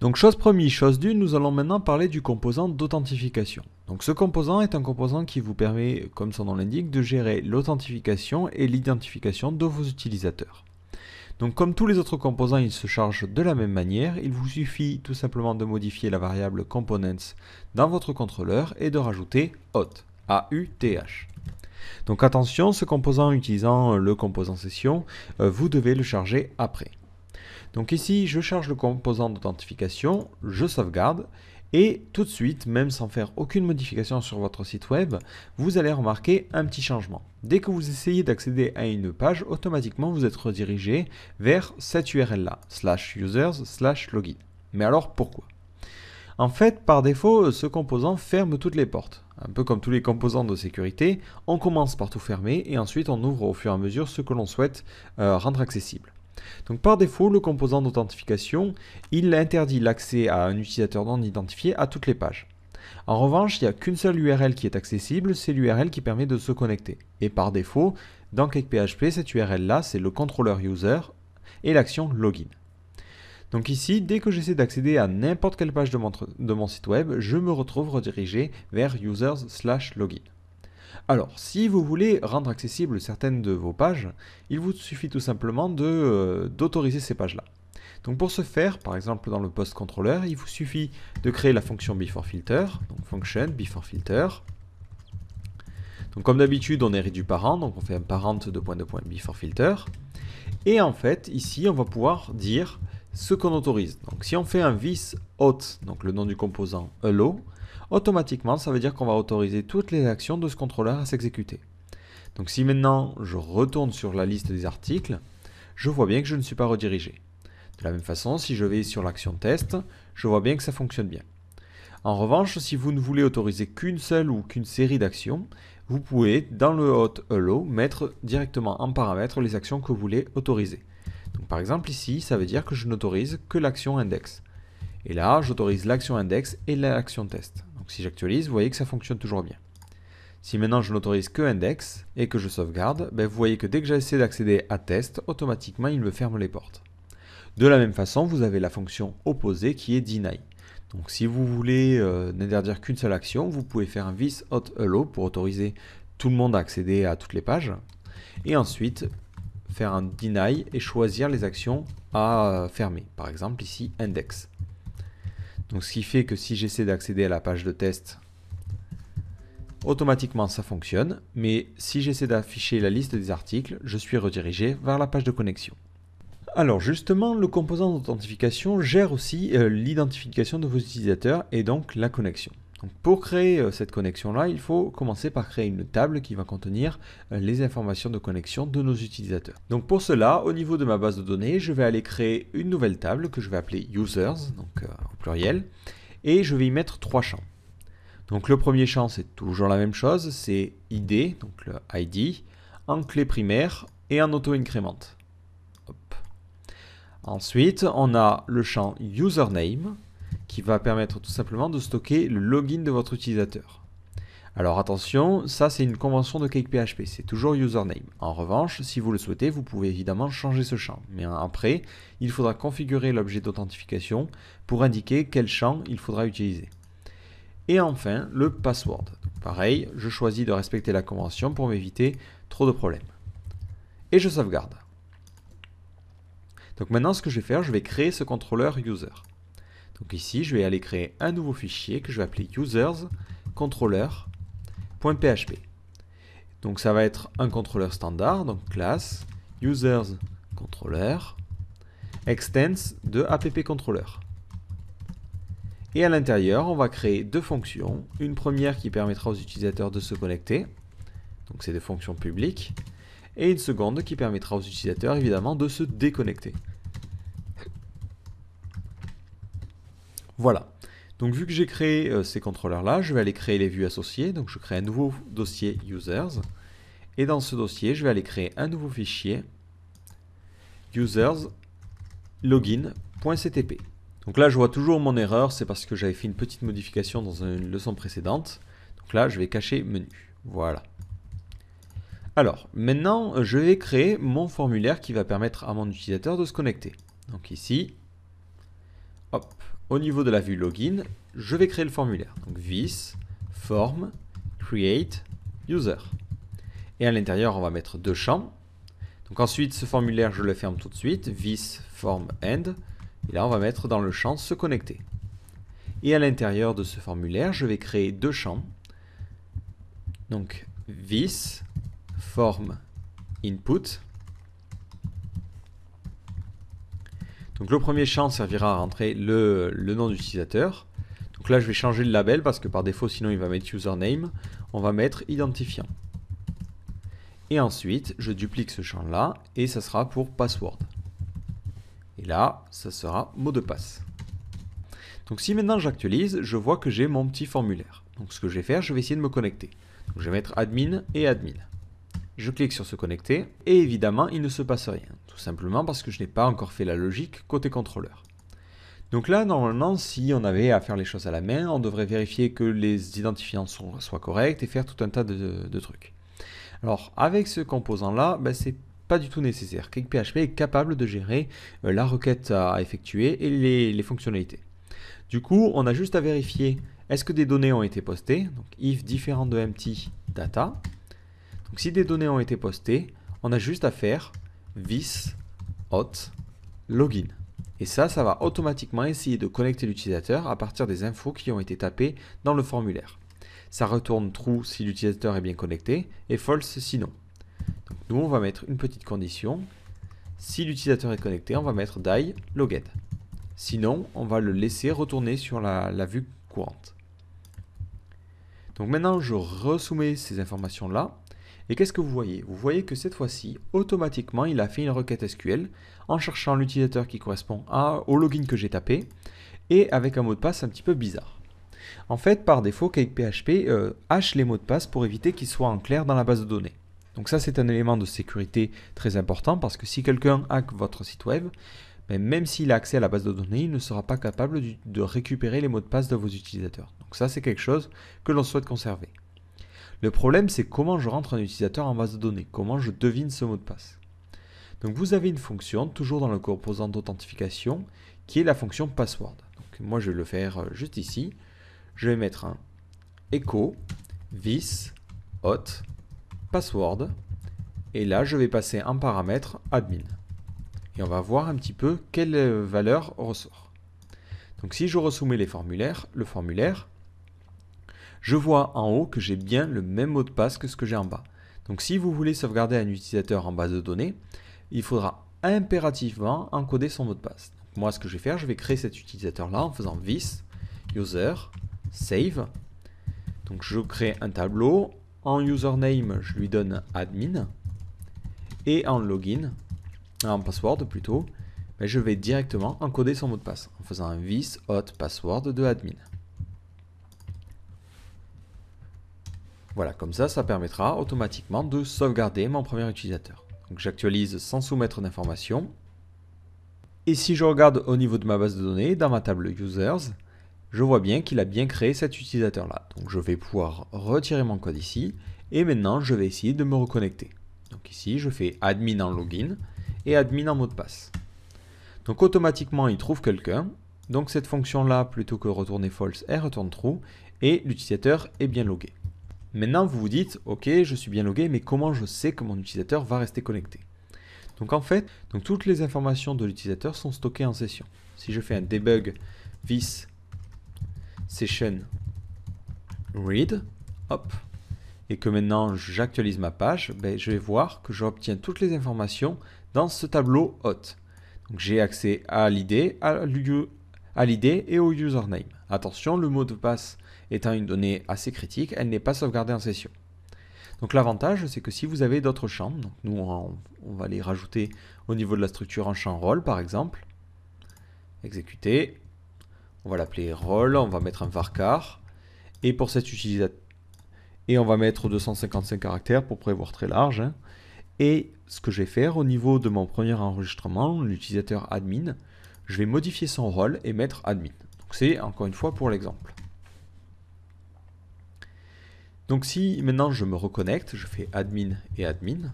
Donc chose première, chose due, nous allons maintenant parler du composant d'authentification. Donc ce composant est un composant qui vous permet, comme son nom l'indique, de gérer l'authentification et l'identification de vos utilisateurs. Donc comme tous les autres composants, ils se chargent de la même manière, il vous suffit tout simplement de modifier la variable components dans votre contrôleur et de rajouter auth, A-U-T-H. Donc attention, ce composant utilisant le composant session, vous devez le charger après. Donc ici, je charge le composant d'authentification, je sauvegarde, et tout de suite, même sans faire aucune modification sur votre site web, vous allez remarquer un petit changement. Dès que vous essayez d'accéder à une page, automatiquement vous êtes redirigé vers cette URL-là, /users/login. Mais alors pourquoi? En fait, par défaut, ce composant ferme toutes les portes. Un peu comme tous les composants de sécurité, on commence par tout fermer et ensuite on ouvre au fur et à mesure ce que l'on souhaite rendre accessible. Donc par défaut, le composant d'authentification, il interdit l'accès à un utilisateur non identifié à toutes les pages. En revanche, il n'y a qu'une seule URL qui est accessible, c'est l'URL qui permet de se connecter. Et par défaut, dans CakePHP, cette URL-là, c'est le contrôleur user et l'action login. Donc ici, dès que j'essaie d'accéder à n'importe quelle page de mon site web, je me retrouve redirigé vers users/login. Alors, si vous voulez rendre accessibles certaines de vos pages, il vous suffit tout simplement d'autoriser ces pages-là. Donc pour ce faire, par exemple dans le post controller, il vous suffit de créer la fonction beforeFilter, donc function beforeFilter. Donc comme d'habitude, on hérite du parent, donc on fait un parent de point beforeFilter. Et en fait, ici, on va pouvoir dire ce qu'on autorise. Donc si on fait un this auth, donc le nom du composant allow, automatiquement, ça veut dire qu'on va autoriser toutes les actions de ce contrôleur à s'exécuter. Donc si maintenant je retourne sur la liste des articles, je vois bien que je ne suis pas redirigé. De la même façon, si je vais sur l'action test, je vois bien que ça fonctionne bien. En revanche, si vous ne voulez autoriser qu'une seule ou qu'une série d'actions, vous pouvez, dans le auth allow, mettre directement en paramètre les actions que vous voulez autoriser. Donc, par exemple, ici, ça veut dire que je n'autorise que l'action index. Et là, j'autorise l'action index et l'action test. Donc si j'actualise, vous voyez que ça fonctionne toujours bien. Si maintenant je n'autorise que index et que je sauvegarde, vous voyez que dès que j'essaie d'accéder à test, automatiquement il me ferme les portes. De la même façon, vous avez la fonction opposée qui est deny. Donc si vous voulez n'interdire qu'une seule action, vous pouvez faire un this auth allow pour autoriser tout le monde à accéder à toutes les pages. Et ensuite, faire un deny et choisir les actions à fermer. Par exemple ici, index. Donc ce qui fait que si j'essaie d'accéder à la page de test, automatiquement ça fonctionne, mais si j'essaie d'afficher la liste des articles, je suis redirigé vers la page de connexion. Alors justement, le composant d'authentification gère aussi l'identification de vos utilisateurs et donc la connexion. Donc pour créer cette connexion-là, il faut commencer par créer une table qui va contenir les informations de connexion de nos utilisateurs. Donc pour cela, au niveau de ma base de données, je vais aller créer une nouvelle table que je vais appeler users, donc au pluriel, et je vais y mettre 3 champs. Donc le premier champ, c'est toujours la même chose, c'est ID, donc le ID, en clé primaire et en auto-incrément. Ensuite, on a le champ username, qui va permettre tout simplement de stocker le login de votre utilisateur. Alors attention, ça c'est une convention de CakePHP, c'est toujours username. En revanche, si vous le souhaitez, vous pouvez évidemment changer ce champ. Mais après, il faudra configurer l'objet d'authentification pour indiquer quel champ il faudra utiliser. Et enfin, le password. Donc, pareil, je choisis de respecter la convention pour m'éviter trop de problèmes. Et je sauvegarde. Donc maintenant, ce que je vais faire, je vais créer ce contrôleur user. Donc ici, je vais aller créer un nouveau fichier que je vais appeler users_controller.php. Donc ça va être un contrôleur standard, donc classe users_controller extends de appcontroller. Et à l'intérieur, on va créer deux fonctions. Une première qui permettra aux utilisateurs de se connecter, donc c'est des fonctions publiques, et une seconde qui permettra aux utilisateurs évidemment de se déconnecter. Voilà. Donc vu que j'ai créé ces contrôleurs-là, je vais aller créer les vues associées. Donc je crée un nouveau dossier users. Et dans ce dossier, je vais aller créer un nouveau fichier users login.ctp. Donc là, je vois toujours mon erreur, c'est parce que j'avais fait une petite modification dans une leçon précédente. Donc là, je vais cacher menu. Voilà. Alors, maintenant, je vais créer mon formulaire qui va permettre à mon utilisateur de se connecter. Donc ici, hop, au niveau de la vue login, je vais créer le formulaire. Donc this, form, create, user. Et à l'intérieur, on va mettre deux champs. Donc ensuite, ce formulaire, je le ferme tout de suite. This, form, end. Et là, on va mettre dans le champ se connecter. Et à l'intérieur de ce formulaire, je vais créer deux champs. Donc this, form, input. Donc le premier champ servira à rentrer le nom d'utilisateur. Donc là, je vais changer le label parce que par défaut, sinon il va mettre username. On va mettre identifiant. Et ensuite, je duplique ce champ-là et ça sera pour password. Et là, ça sera mot de passe. Donc si maintenant j'actualise, je vois que j'ai mon petit formulaire. Donc ce que je vais faire, je vais essayer de me connecter. Donc je vais mettre admin et admin. Je clique sur se connecter et évidemment, il ne se passe rien. Tout simplement parce que je n'ai pas encore fait la logique côté contrôleur. Donc là, normalement, si on avait à faire les choses à la main, on devrait vérifier que les identifiants soient corrects et faire tout un tas de trucs. Alors, avec ce composant-là, c'est pas du tout nécessaire. ClickPHP est capable de gérer la requête à effectuer et les fonctionnalités. Du coup, on a juste à vérifier est-ce que des données ont été postées. Donc, if différent de empty data. Donc, si des données ont été postées, on a juste à faire this hot login. Et ça va automatiquement essayer de connecter l'utilisateur à partir des infos qui ont été tapées dans le formulaire. Ça retourne true si l'utilisateur est bien connecté et false sinon. Donc nous, on va mettre une petite condition. Si l'utilisateur est connecté, on va mettre die logged. Sinon, on va le laisser retourner sur la vue courante. Donc maintenant, je resoumets ces informations-là. Et qu'est-ce que vous voyez? Vous voyez que cette fois-ci, automatiquement, il a fait une requête SQL en cherchant l'utilisateur qui correspond au login que j'ai tapé et avec un mot de passe un petit peu bizarre. En fait, par défaut, ClickPHP hache les mots de passe pour éviter qu'ils soient en clair dans la base de données. Donc ça, c'est un élément de sécurité très important parce que si quelqu'un hack votre site web, même s'il a accès à la base de données, il ne sera pas capable de récupérer les mots de passe de vos utilisateurs. Donc ça, c'est quelque chose que l'on souhaite conserver. Le problème, c'est comment je rentre un utilisateur en base de données, comment je devine ce mot de passe. Donc vous avez une fonction, toujours dans le composant d'authentification, qui est la fonction password. Donc moi, je vais le faire juste ici. Je vais mettre un echo this hot password et là je vais passer un paramètre admin et on va voir un petit peu quelle valeur ressort. Donc si je resoumets le formulaire, je vois en haut que j'ai bien le même mot de passe que ce que j'ai en bas. Donc si vous voulez sauvegarder un utilisateur en base de données, il faudra impérativement encoder son mot de passe. Donc moi ce que je vais faire, je vais créer cet utilisateur là en faisant this user save. Donc je crée un tableau. En username, je lui donne admin. Et en login, en password plutôt, je vais directement encoder son mot de passe en faisant un this hot password de admin. Voilà, comme ça permettra automatiquement de sauvegarder mon premier utilisateur. Donc j'actualise sans soumettre d'informations. Et si je regarde au niveau de ma base de données, dans ma table users, je vois bien qu'il a bien créé cet utilisateur-là. Donc je vais pouvoir retirer mon code ici. Et maintenant, je vais essayer de me reconnecter. Donc ici, je fais admin en login et admin en mot de passe. Donc automatiquement, il trouve quelqu'un. Donc cette fonction-là, plutôt que retourner false, elle retourne true. Et l'utilisateur est bien logué. Maintenant, vous vous dites, ok, je suis bien logué, mais comment je sais que mon utilisateur va rester connecté? Donc en fait, toutes les informations de l'utilisateur sont stockées en session. Si je fais un debug this session read, hop, et que maintenant j'actualise ma page, je vais voir que j'obtiens toutes les informations dans ce tableau hot. Donc j'ai accès à l'ID, à l'ID et au username. Attention, le mot de passe étant une donnée assez critique, elle n'est pas sauvegardée en session. Donc l'avantage, c'est que si vous avez d'autres champs, donc nous on va les rajouter au niveau de la structure en champ role par exemple, exécuter. On va l'appeler role, on va mettre un varchar. Et pour cet utilisateur, et on va mettre 255 caractères pour prévoir très large. Et ce que je vais faire au niveau de mon premier enregistrement, l'utilisateur admin, je vais modifier son rôle et mettre admin. Donc c'est encore une fois pour l'exemple. Donc si maintenant je me reconnecte, je fais admin et admin.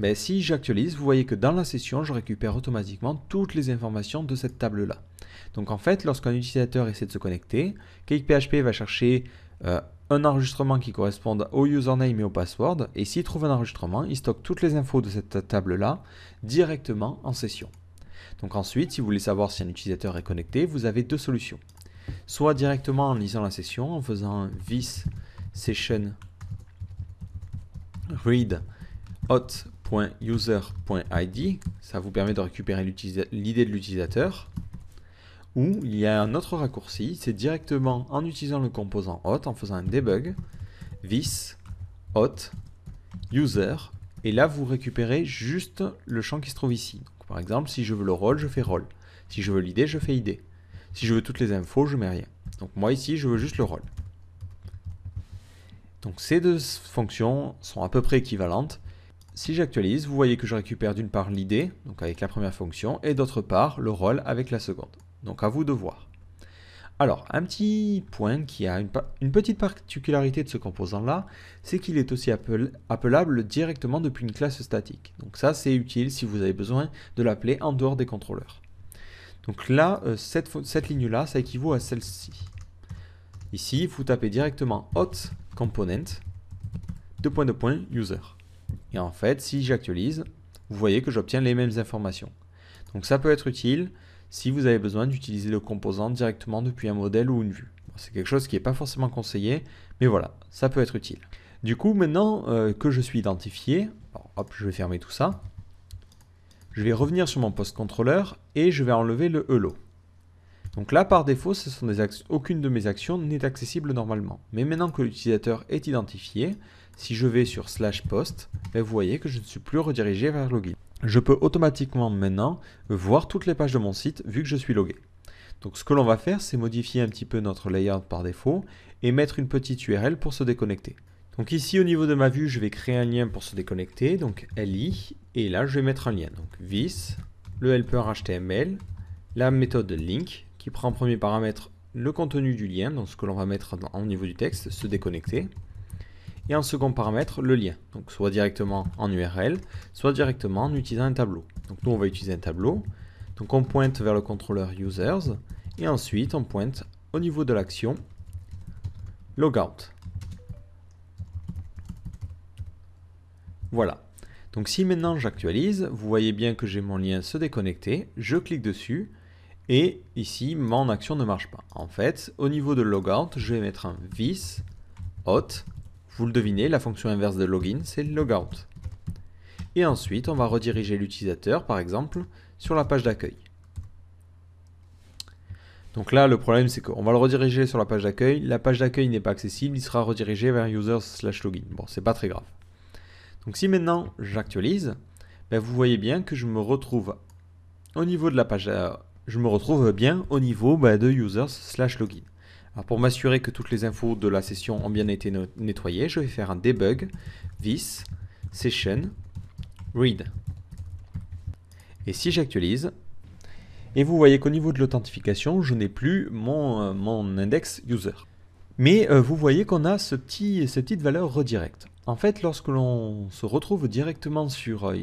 Ben, si j'actualise, vous voyez que dans la session, je récupère automatiquement toutes les informations de cette table-là. Donc en fait, lorsqu'un utilisateur essaie de se connecter, CakePHP va chercher un enregistrement qui corresponde au username et au password, et s'il trouve un enregistrement, il stocke toutes les infos de cette table-là directement en session. Donc ensuite, si vous voulez savoir si un utilisateur est connecté, vous avez deux solutions. Soit directement en lisant la session, en faisant this session read hot.user.id, ça vous permet de récupérer l'idée de l'utilisateur. Ou il y a un autre raccourci, c'est directement en utilisant le composant hot, en faisant un debug, this hot user, et là vous récupérez juste le champ qui se trouve ici. Donc, par exemple, si je veux le rôle, je fais rôle. Si je veux l'id, je fais id. Si je veux toutes les infos, je mets rien. Donc moi ici, je veux juste le rôle. Donc ces deux fonctions sont à peu près équivalentes. Si j'actualise, vous voyez que je récupère d'une part l'id, donc avec la première fonction, et d'autre part le rôle avec la seconde. Donc à vous de voir. Alors, un petit point qui a une petite particularité de ce composant-là, c'est qu'il est aussi appelable directement depuis une classe statique. Donc ça, c'est utile si vous avez besoin de l'appeler en dehors des contrôleurs. Donc là, cette ligne-là, ça équivaut à celle-ci. Ici, vous tapez directement hot component user. Et en fait, si j'actualise, vous voyez que j'obtiens les mêmes informations. Donc ça peut être utile si vous avez besoin d'utiliser le composant directement depuis un modèle ou une vue. Bon, c'est quelque chose qui n'est pas forcément conseillé, mais voilà, ça peut être utile. Du coup, maintenant que je suis identifié, alors, hop, je vais fermer tout ça. Je vais revenir sur mon post controller et je vais enlever le hello. Donc là, par défaut, aucune de mes actions n'est accessible normalement. Mais maintenant que l'utilisateur est identifié, si je vais sur /post, vous voyez que je ne suis plus redirigé vers login. Je peux automatiquement maintenant voir toutes les pages de mon site vu que je suis logué. Donc ce que l'on va faire, c'est modifier un petit peu notre layout par défaut et mettre une petite URL pour se déconnecter. Donc ici au niveau de ma vue, je vais créer un lien pour se déconnecter, donc li, et là je vais mettre un lien. Donc this, le helper HTML, la méthode link qui prend en premier paramètre le contenu du lien, donc ce que l'on va mettre au niveau du texte, se déconnecter. Et en second paramètre, le lien, donc soit directement en URL, soit directement en utilisant un tableau. Donc nous on va utiliser un tableau, donc on pointe vers le contrôleur users, et ensuite on pointe au niveau de l'action logout. Voilà, donc si maintenant j'actualise, vous voyez bien que j'ai mon lien se déconnecter, je clique dessus, et ici mon action ne marche pas. En fait, au niveau de logout, je vais mettre un this hot. Vous le devinez, la fonction inverse de login, c'est le logout. Et ensuite, on va rediriger l'utilisateur, par exemple, sur la page d'accueil. Donc là, le problème, c'est qu'on va le rediriger sur la page d'accueil. La page d'accueil n'est pas accessible, il sera redirigé vers users/login. Bon, c'est pas très grave. Donc si maintenant j'actualise, vous voyez bien que je me retrouve au niveau de la page, je me retrouve bien au niveau de users/login. Alors pour m'assurer que toutes les infos de la session ont bien été nettoyées, je vais faire un debug this session read. Et si j'actualise, et vous voyez qu'au niveau de l'authentification, je n'ai plus mon index user. Mais vous voyez qu'on a cette petite valeur redirect. En fait, lorsque l'on se retrouve directement sur...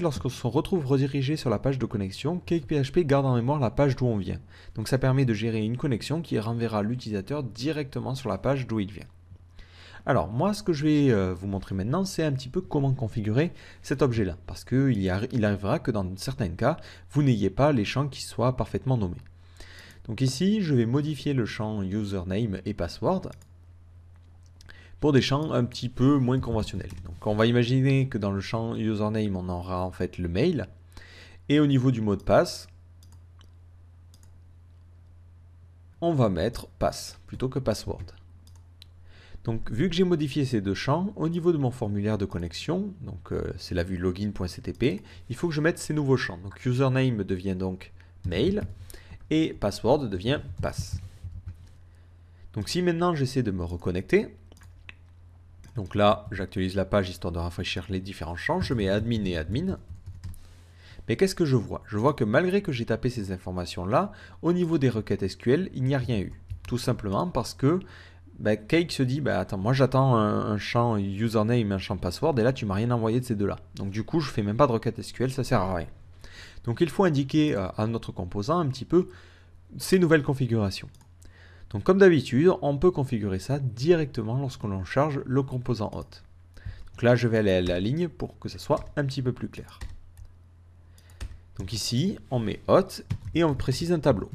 lorsqu'on se retrouve redirigé sur la page de connexion, CakePHP garde en mémoire la page d'où on vient. Donc ça permet de gérer une connexion qui renverra l'utilisateur directement sur la page d'où il vient. Alors moi, ce que je vais vous montrer maintenant, c'est un petit peu comment configurer cet objet-là. Parce qu'il arrivera que dans certains cas, vous n'ayez pas les champs qui soient parfaitement nommés. Donc ici, je vais modifier le champ username et password pour des champs un petit peu moins conventionnels. Donc on va imaginer que dans le champ username, on aura en fait le mail. Et au niveau du mot de passe, on va mettre pass plutôt que password. Donc vu que j'ai modifié ces deux champs, au niveau de mon formulaire de connexion, donc c'est la vue login.ctp, il faut que je mette ces nouveaux champs. Donc username devient donc mail et password devient pass. Donc si maintenant j'essaie de me reconnecter, donc là j'actualise la page histoire de rafraîchir les différents champs, je mets admin et admin. Mais qu'est-ce que je vois? Je vois que malgré que j'ai tapé ces informations là, au niveau des requêtes SQL, il n'y a rien eu. Tout simplement parce que Cake se dit, attends, moi j'attends un champ username, un champ password, et là tu m'as rien envoyé de ces deux-là. Donc du coup, je fais même pas de requête SQL, ça sert à rien. Donc il faut indiquer à notre composant un petit peu ces nouvelles configurations. Donc comme d'habitude, on peut configurer ça directement lorsqu'on charge le composant hôte. Donc là, je vais aller à la ligne pour que ça soit un petit peu plus clair. Donc ici, on met hôte et on précise un tableau.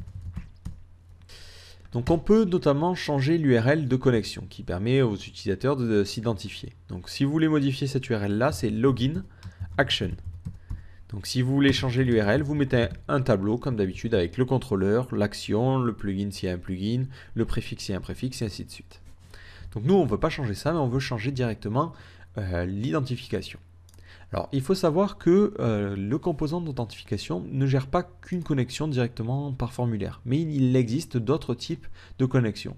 Donc on peut notamment changer l'URL de connexion qui permet aux utilisateurs de s'identifier. Donc si vous voulez modifier cette URL là, c'est login action. Donc si vous voulez changer l'URL, vous mettez un tableau comme d'habitude avec le contrôleur, l'action, le plugin s'il y a un plugin, le préfixe s'il y a un préfixe et ainsi de suite. Donc nous on ne veut pas changer ça, mais on veut changer directement l'identification. Alors il faut savoir que le composant d'authentification ne gère pas qu'une connexion directement par formulaire, mais il existe d'autres types de connexions.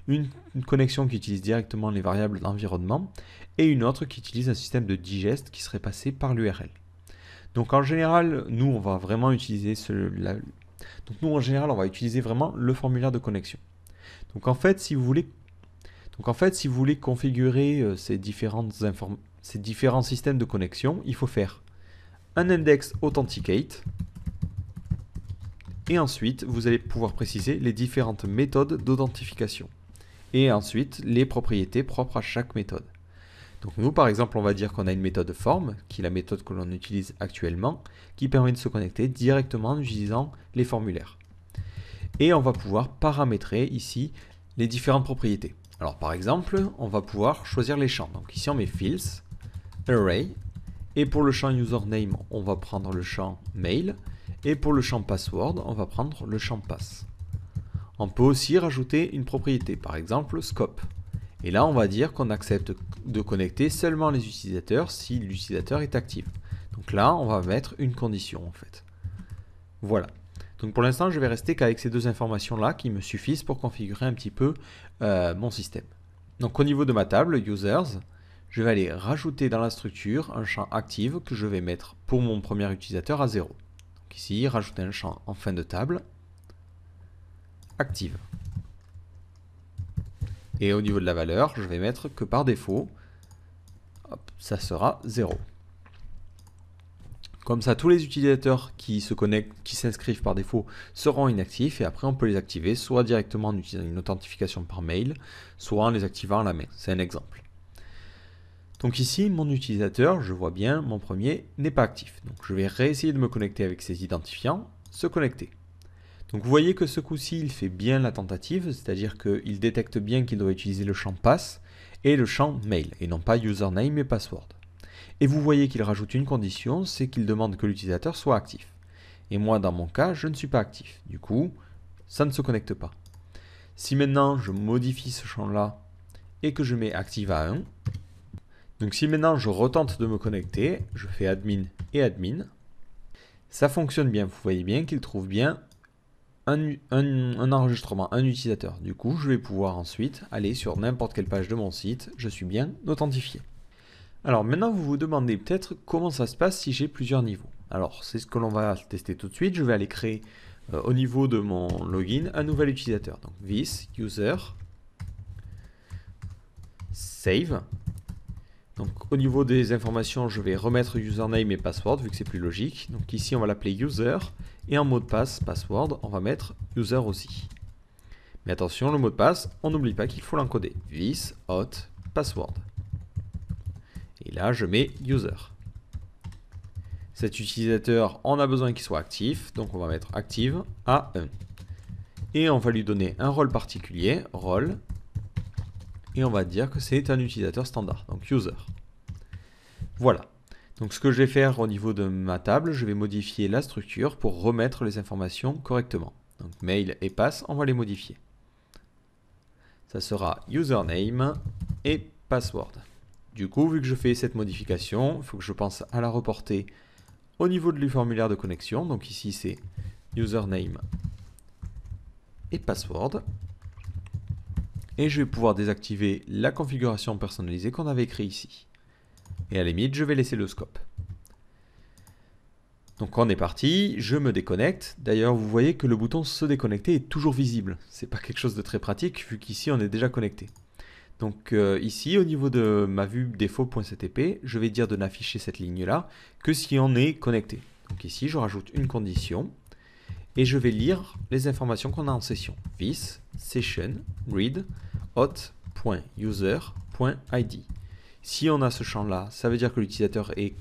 Une connexion qui utilise directement les variables d'environnement et une autre qui utilise un système de digest qui serait passé par l'URL. Donc en général, nous on va vraiment utiliser vraiment le formulaire de connexion. Donc en fait, si vous voulez configurer ces différents systèmes de connexion, il faut faire un index authenticate et ensuite vous allez pouvoir préciser les différentes méthodes d'authentification et ensuite les propriétés propres à chaque méthode. Donc nous par exemple on va dire qu'on a une méthode form qui est la méthode que l'on utilise actuellement qui permet de se connecter directement en utilisant les formulaires. Et on va pouvoir paramétrer ici les différentes propriétés. Alors par exemple on va pouvoir choisir les champs. Donc ici on met fields, array, et pour le champ username on va prendre le champ mail, et pour le champ password on va prendre le champ pass. On peut aussi rajouter une propriété, par exemple scope. Et là on va dire qu'on accepte de connecter seulement les utilisateurs si l'utilisateur est actif. Donc là on va mettre une condition en fait. Voilà. Donc pour l'instant je vais rester qu'avec ces deux informations là qui me suffisent pour configurer un petit peu mon système. Donc au niveau de ma table users, je vais aller rajouter dans la structure un champ active que je vais mettre pour mon premier utilisateur à 0. Donc ici, rajouter un champ en fin de table, active. Et au niveau de la valeur, je vais mettre que par défaut, ça sera 0. Comme ça, tous les utilisateurs qui se connectent, qui s'inscrivent par défaut, seront inactifs et après on peut les activer soit directement en utilisant une authentification par mail, soit en les activant à la main. C'est un exemple. Donc ici, mon utilisateur, je vois bien, mon premier n'est pas actif. Donc je vais réessayer de me connecter avec ses identifiants, se connecter. Donc vous voyez que ce coup-ci, il fait bien la tentative, c'est-à-dire qu'il détecte bien qu'il doit utiliser le champ pass et le champ mail, et non pas username et password. Et vous voyez qu'il rajoute une condition, c'est qu'il demande que l'utilisateur soit actif. Et moi, dans mon cas, je ne suis pas actif. Du coup, ça ne se connecte pas. Si maintenant je modifie ce champ-là et que je mets active à 1, donc si maintenant je retente de me connecter, je fais admin et admin, ça fonctionne bien. Vous voyez bien qu'il trouve bien un enregistrement, un utilisateur. Du coup, je vais pouvoir ensuite aller sur n'importe quelle page de mon site, je suis bien authentifié. Alors maintenant, vous vous demandez peut-être comment ça se passe si j'ai plusieurs niveaux. Alors, c'est ce que l'on va tester tout de suite. Je vais aller créer au niveau de mon login un nouvel utilisateur. Donc, this user save. Donc au niveau des informations, je vais remettre username et password vu que c'est plus logique. Donc ici, on va l'appeler user et en mot de passe, password, on va mettre user aussi. Mais attention, le mot de passe, on n'oublie pas qu'il faut l'encoder. This hot password. Et là, je mets user. Cet utilisateur, on a besoin qu'il soit actif, donc on va mettre active à 1. Et on va lui donner un rôle particulier, rôle. Et on va dire que c'est un utilisateur standard, donc user. Voilà. Donc ce que je vais faire au niveau de ma table, je vais modifier la structure pour remettre les informations correctement. Donc mail et pass, on va les modifier. Ça sera username et password. Du coup, vu que je fais cette modification, il faut que je pense à la reporter au niveau du formulaire de connexion. Donc ici, c'est username et password. Et je vais pouvoir désactiver la configuration personnalisée qu'on avait créée ici. Et à la limite, je vais laisser le scope. Donc on est parti, je me déconnecte. D'ailleurs, vous voyez que le bouton se déconnecter est toujours visible. C'est pas quelque chose de très pratique vu qu'ici on est déjà connecté. Donc ici, au niveau de ma vue défaut.ctp, je vais dire de n'afficher cette ligne-là que si on est connecté. Donc ici, je rajoute une condition et je vais lire les informations qu'on a en session. This session read hot.user.id. Si on a ce champ-là, ça veut dire que l'utilisateur est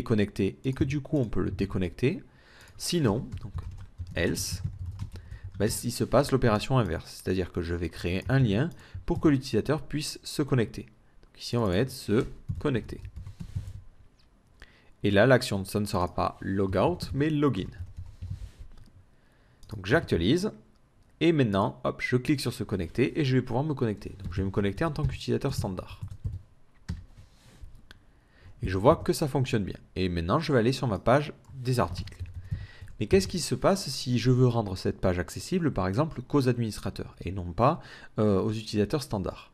connecté et que du coup, on peut le déconnecter. Sinon, donc else, il se passe l'opération inverse, c'est-à-dire que je vais créer un lien pour que l'utilisateur puisse se connecter. Donc ici, on va mettre se connecter. Et là, l'action, ça ne sera pas logout, mais login. Donc j'actualise, et maintenant, hop, je clique sur se connecter, et je vais pouvoir me connecter. Donc je vais me connecter en tant qu'utilisateur standard. Et je vois que ça fonctionne bien. Et maintenant, je vais aller sur ma page des articles. Mais qu'est-ce qui se passe si je veux rendre cette page accessible, par exemple, qu'aux administrateurs et non pas aux utilisateurs standards?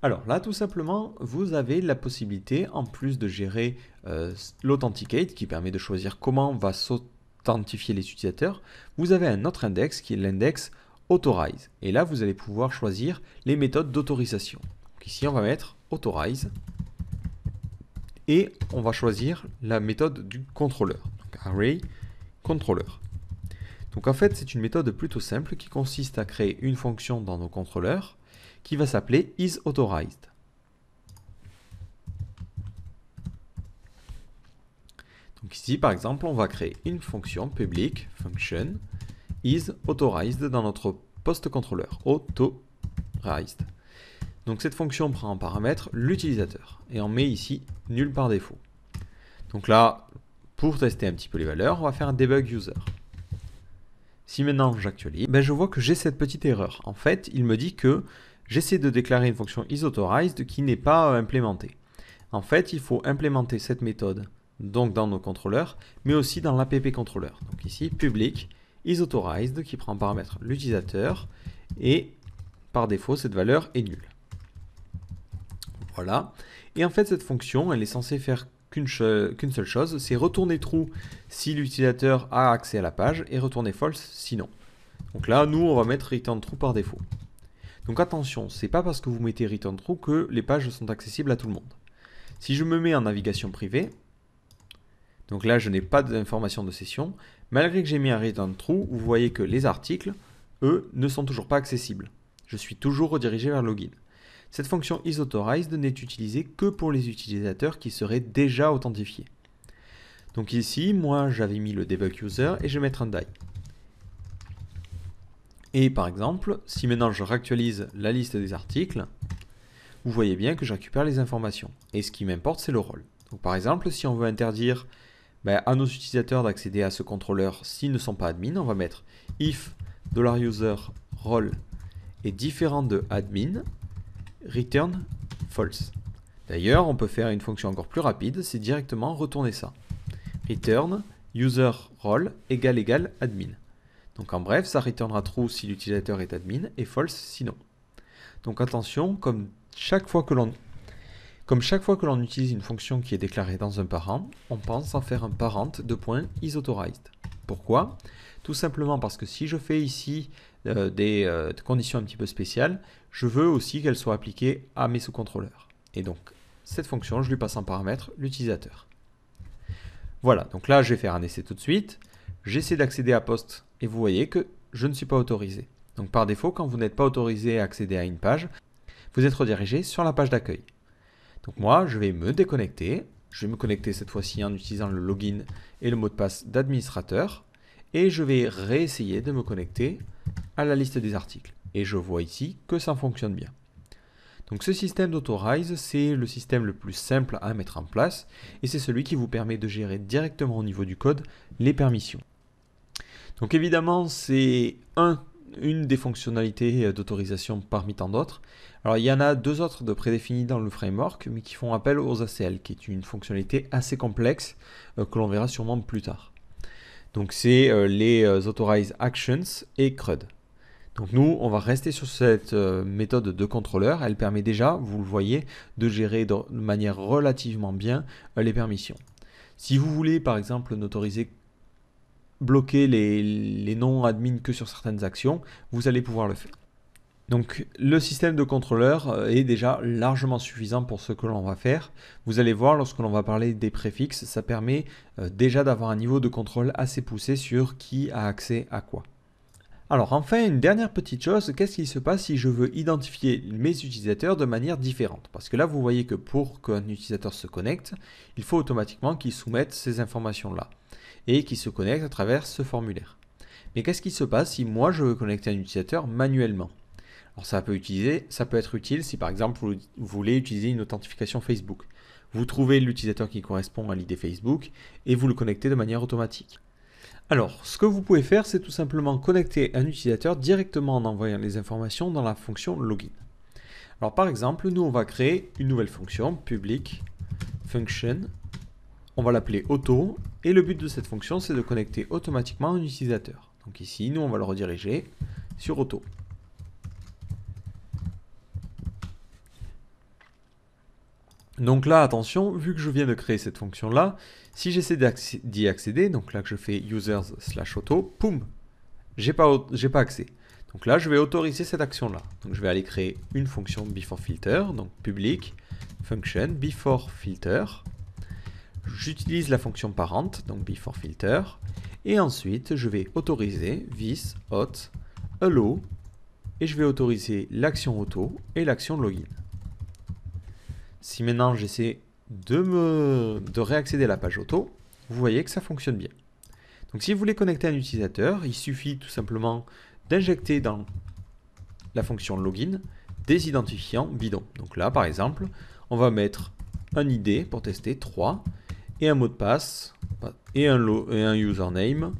Alors là, tout simplement, vous avez la possibilité, en plus de gérer l'Authenticate, qui permet de choisir comment va s'authentifier les utilisateurs, vous avez un autre index qui est l'index Authorize. Et là, vous allez pouvoir choisir les méthodes d'autorisation. Ici, on va mettre Authorize. Et on va choisir la méthode du contrôleur. Donc array controller. Donc en fait, c'est une méthode plutôt simple qui consiste à créer une fonction dans nos contrôleurs qui va s'appeler isAuthorized. Donc ici, par exemple, on va créer une fonction public function isAuthorized dans notre post contrôleur authorized. Donc cette fonction prend en paramètre l'utilisateur et on met ici nul par défaut. Donc là, pour tester un petit peu les valeurs, on va faire un debug user. Si maintenant j'actualise, je vois que j'ai cette petite erreur. En fait, il me dit que j'essaie de déclarer une fonction isAuthorized qui n'est pas implémentée. En fait, il faut implémenter cette méthode donc dans nos contrôleurs, mais aussi dans l'app contrôleur. Donc ici, public isAuthorized qui prend en paramètre l'utilisateur et par défaut, cette valeur est nulle. Voilà. Et en fait, cette fonction, elle est censée faire qu'une seule chose, c'est retourner true si l'utilisateur a accès à la page et retourner false sinon. Donc là, nous, on va mettre return true par défaut. Donc attention, c'est pas parce que vous mettez return true que les pages sont accessibles à tout le monde. Si je me mets en navigation privée, donc là, je n'ai pas d'information de session, malgré que j'ai mis un return true, vous voyez que les articles, eux, ne sont toujours pas accessibles. Je suis toujours redirigé vers login. Cette fonction isAuthorized n'est utilisée que pour les utilisateurs qui seraient déjà authentifiés. Donc ici, moi j'avais mis le debug user et je vais mettre un die. Et par exemple, si maintenant je réactualise la liste des articles, vous voyez bien que je récupère les informations. Et ce qui m'importe, c'est le rôle. Donc par exemple, si on veut interdire à nos utilisateurs d'accéder à ce contrôleur s'ils ne sont pas admin, on va mettre if $user role est différent de admin, return false. D'ailleurs, on peut faire une fonction encore plus rapide, c'est directement retourner ça. Return user role égale admin. Donc en bref, ça returnera true si l'utilisateur est admin et false sinon. Donc attention, comme chaque fois que l'on utilise une fonction qui est déclarée dans un parent, on pense en faire un parent de point isAuthorized. Pourquoi? Tout simplement parce que si je fais ici des conditions un petit peu spéciales, je veux aussi qu'elles soient appliquées à mes sous-contrôleurs. Et donc, cette fonction, je lui passe en paramètre l'utilisateur. Voilà, donc là, je vais faire un essai tout de suite. J'essaie d'accéder à post et vous voyez que je ne suis pas autorisé. Donc par défaut, quand vous n'êtes pas autorisé à accéder à une page, vous êtes redirigé sur la page d'accueil. Donc moi, je vais me déconnecter. Je vais me connecter cette fois-ci en utilisant le login et le mot de passe d'administrateur. Et je vais réessayer de me connecter à la liste des articles. Et je vois ici que ça fonctionne bien. Donc ce système d'Authorize, c'est le système le plus simple à mettre en place. Et c'est celui qui vous permet de gérer directement au niveau du code les permissions. Donc évidemment, c'est une des fonctionnalités d'autorisation parmi tant d'autres. Alors il y en a deux autres de prédéfinis dans le framework, mais qui font appel aux ACL, qui est une fonctionnalité assez complexe que l'on verra sûrement plus tard. Donc c'est les Authorize Actions et CRUD. Donc nous, on va rester sur cette méthode de contrôleur. Elle permet déjà, vous le voyez, de gérer de manière relativement bien les permissions. Si vous voulez par exemple n'autoriser bloquer les non-admins que sur certaines actions, vous allez pouvoir le faire. Donc le système de contrôleur est déjà largement suffisant pour ce que l'on va faire. Vous allez voir, lorsque l'on va parler des préfixes, ça permet déjà d'avoir un niveau de contrôle assez poussé sur qui a accès à quoi. Alors enfin, une dernière petite chose, qu'est-ce qui se passe si je veux identifier mes utilisateurs de manière différente? Parce que là, vous voyez que pour qu'un utilisateur se connecte, il faut automatiquement qu'il soumette ces informations-là et qu'il se connecte à travers ce formulaire. Mais qu'est-ce qui se passe si moi je veux connecter un utilisateur manuellement? Alors ça peut être utile si par exemple vous voulez utiliser une authentification Facebook. Vous trouvez l'utilisateur qui correspond à l'ID Facebook et vous le connectez de manière automatique. Alors, ce que vous pouvez faire, c'est tout simplement connecter un utilisateur directement en envoyant les informations dans la fonction login. Alors par exemple, nous on va créer une nouvelle fonction, public function. On va l'appeler auto et le but de cette fonction, c'est de connecter automatiquement un utilisateur. Donc ici, nous on va le rediriger sur auto. Donc là, attention, vu que je viens de créer cette fonction-là, si j'essaie d'y accéder, donc là que je fais users/auto, poum, j'ai pas accès. Donc là, je vais autoriser cette action-là. Donc je vais aller créer une fonction beforeFilter, donc public function beforeFilter. J'utilise la fonction parent, donc beforeFilter, et ensuite je vais autoriser this hot allow, et je vais autoriser l'action auto et l'action login. Si maintenant j'essaie de réaccéder à la page auto, vous voyez que ça fonctionne bien. Donc si vous voulez connecter un utilisateur, il suffit tout simplement d'injecter dans la fonction login des identifiants bidons. Donc là par exemple, on va mettre un ID pour tester 3 et un mot de passe et un username,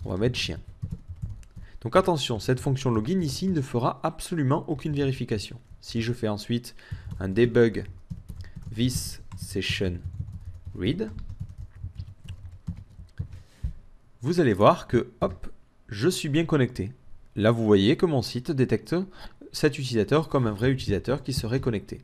on va mettre chien. Donc attention, cette fonction login ici ne fera absolument aucune vérification. Si je fais ensuite un debug this session read, vous allez voir que hop, je suis bien connecté. Là, vous voyez que mon site détecte cet utilisateur comme un vrai utilisateur qui serait connecté.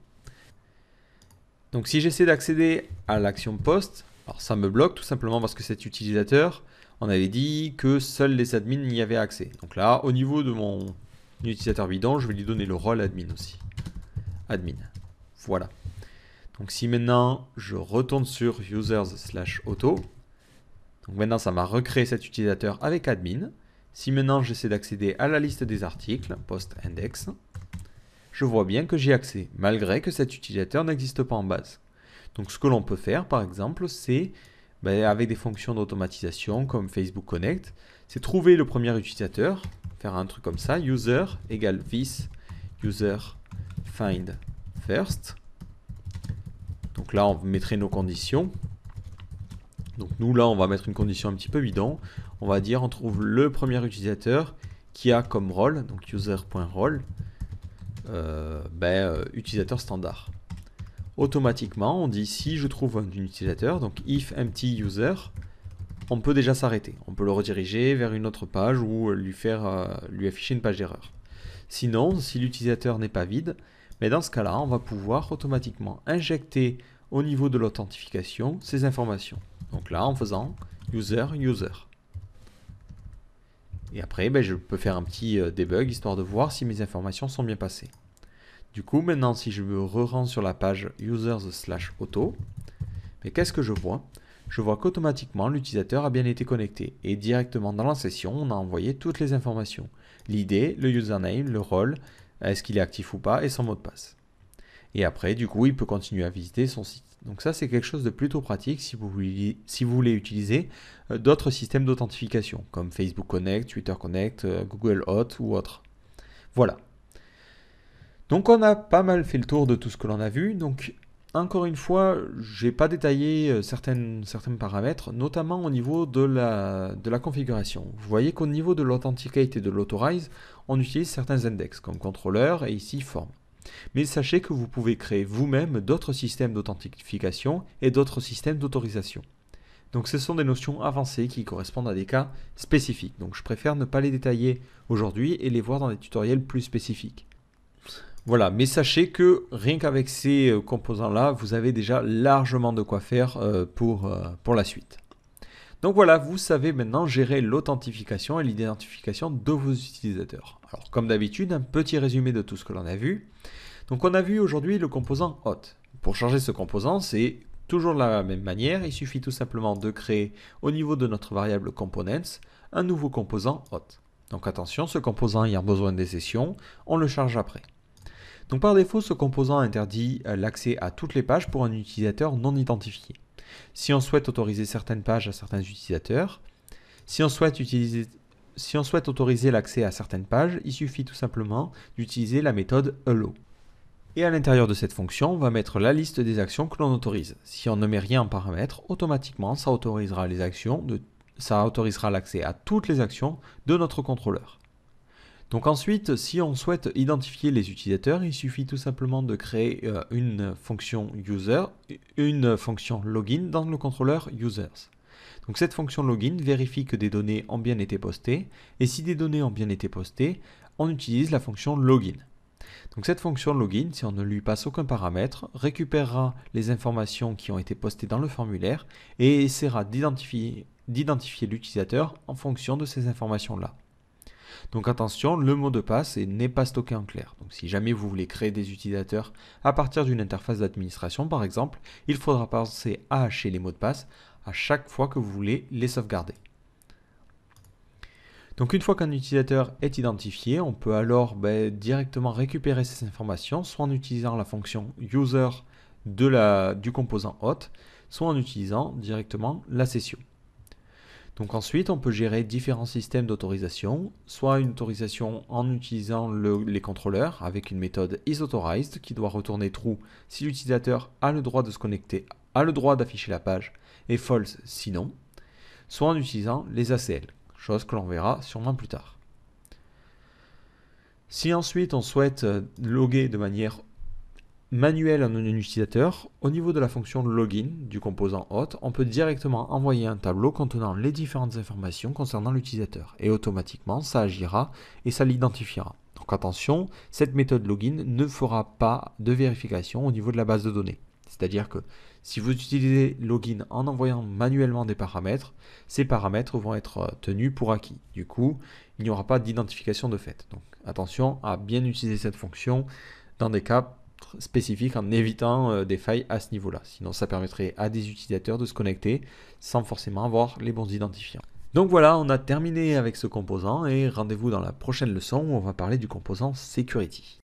Donc si j'essaie d'accéder à l'action post, alors ça me bloque tout simplement parce que cet utilisateur, on avait dit que seuls les admins y avaient accès. Donc là, au niveau de mon utilisateur bidon, je vais lui donner le rôle admin aussi. Admin. Voilà. Donc si maintenant je retourne sur users/auto, donc maintenant ça m'a recréé cet utilisateur avec admin. Si maintenant j'essaie d'accéder à la liste des articles, post index, je vois bien que j'ai accès, malgré que cet utilisateur n'existe pas en base. Donc ce que l'on peut faire par exemple, c'est avec des fonctions d'automatisation comme Facebook Connect, c'est trouver le premier utilisateur, faire un truc comme ça, user égale this user find first. Donc là, on mettrait nos conditions. Donc nous, là, on va mettre une condition un petit peu bidon. On va dire, on trouve le premier utilisateur qui a comme rôle, donc user.role, utilisateur standard. Automatiquement, on dit si je trouve un utilisateur, donc if empty user, on peut déjà s'arrêter. On peut le rediriger vers une autre page ou lui afficher une page d'erreur. Sinon, si l'utilisateur n'est pas vide, mais dans ce cas-là, on va pouvoir automatiquement injecter au niveau de l'authentification ces informations. Donc là, en faisant user. Et après, je peux faire un petit debug histoire de voir si mes informations sont bien passées. Du coup, maintenant, si je me re-rends sur la page users/auto, qu'est-ce que je vois? Je vois qu'automatiquement, l'utilisateur a bien été connecté. Et directement dans la session, on a envoyé toutes les informations. L'ID, le username, le rôle, est-ce qu'il est actif ou pas, et son mot de passe. Et après, du coup, il peut continuer à visiter son site. Donc ça, c'est quelque chose de plutôt pratique si vous voulez utiliser d'autres systèmes d'authentification, comme Facebook Connect, Twitter Connect, Google Auth ou autre. Voilà. Donc on a pas mal fait le tour de tout ce que l'on a vu. Donc encore une fois, je n'ai pas détaillé certains paramètres, notamment au niveau de la configuration. Vous voyez qu'au niveau de l'Authenticate et de l'Authorize, on utilise certains index comme contrôleur et ici form. Mais sachez que vous pouvez créer vous-même d'autres systèmes d'authentification et d'autres systèmes d'autorisation. Donc ce sont des notions avancées qui correspondent à des cas spécifiques. Donc je préfère ne pas les détailler aujourd'hui et les voir dans des tutoriels plus spécifiques. Voilà, mais sachez que rien qu'avec ces composants-là, vous avez déjà largement de quoi faire pour la suite. Donc voilà, vous savez maintenant gérer l'authentification et l'identification de vos utilisateurs. Alors comme d'habitude, un petit résumé de tout ce que l'on a vu. Donc on a vu aujourd'hui le composant hot. Pour changer ce composant, c'est toujours de la même manière, il suffit tout simplement de créer au niveau de notre variable components un nouveau composant hot. Donc attention, ce composant ayant besoin des sessions, on le charge après. Donc par défaut, ce composant interdit l'accès à toutes les pages pour un utilisateur non identifié. Si on souhaite autoriser certaines pages à certains utilisateurs, si on souhaite autoriser l'accès à certaines pages, il suffit tout simplement d'utiliser la méthode allow. Et à l'intérieur de cette fonction, on va mettre la liste des actions que l'on autorise. Si on ne met rien en paramètre, automatiquement, ça autorisera l'accès à toutes les actions de notre contrôleur. Donc ensuite, si on souhaite identifier les utilisateurs, il suffit tout simplement de créer une fonction user, une fonction login dans le contrôleur users. Donc cette fonction login vérifie que des données ont bien été postées, et si des données ont bien été postées, on utilise la fonction login. Donc cette fonction login, si on ne lui passe aucun paramètre, récupérera les informations qui ont été postées dans le formulaire et essaiera d'identifier l'utilisateur en fonction de ces informations-là. Donc attention, le mot de passe n'est pas stocké en clair. Donc si jamais vous voulez créer des utilisateurs à partir d'une interface d'administration par exemple, il faudra penser à hacher les mots de passe à chaque fois que vous voulez les sauvegarder. Donc une fois qu'un utilisateur est identifié, on peut alors directement récupérer ces informations, soit en utilisant la fonction user du composant hot, soit en utilisant directement la session. Donc ensuite, on peut gérer différents systèmes d'autorisation, soit une autorisation en utilisant les contrôleurs avec une méthode isAuthorize qui doit retourner true si l'utilisateur a le droit de se connecter, a le droit d'afficher la page et false sinon, soit en utilisant les ACL, chose que l'on verra sûrement plus tard. Si ensuite on souhaite loguer de manière manuelle un utilisateur, au niveau de la fonction login du composant hot, on peut directement envoyer un tableau contenant les différentes informations concernant l'utilisateur et automatiquement ça agira et ça l'identifiera. Donc attention, cette méthode login ne fera pas de vérification au niveau de la base de données. C'est-à-dire que si vous utilisez login en envoyant manuellement des paramètres, ces paramètres vont être tenus pour acquis. Du coup, il n'y aura pas d'identification de fait. Donc attention à bien utiliser cette fonction dans des cas spécifiques en évitant des failles à ce niveau-là. Sinon, ça permettrait à des utilisateurs de se connecter sans forcément avoir les bons identifiants. Donc voilà, on a terminé avec ce composant et rendez-vous dans la prochaine leçon où on va parler du composant Security.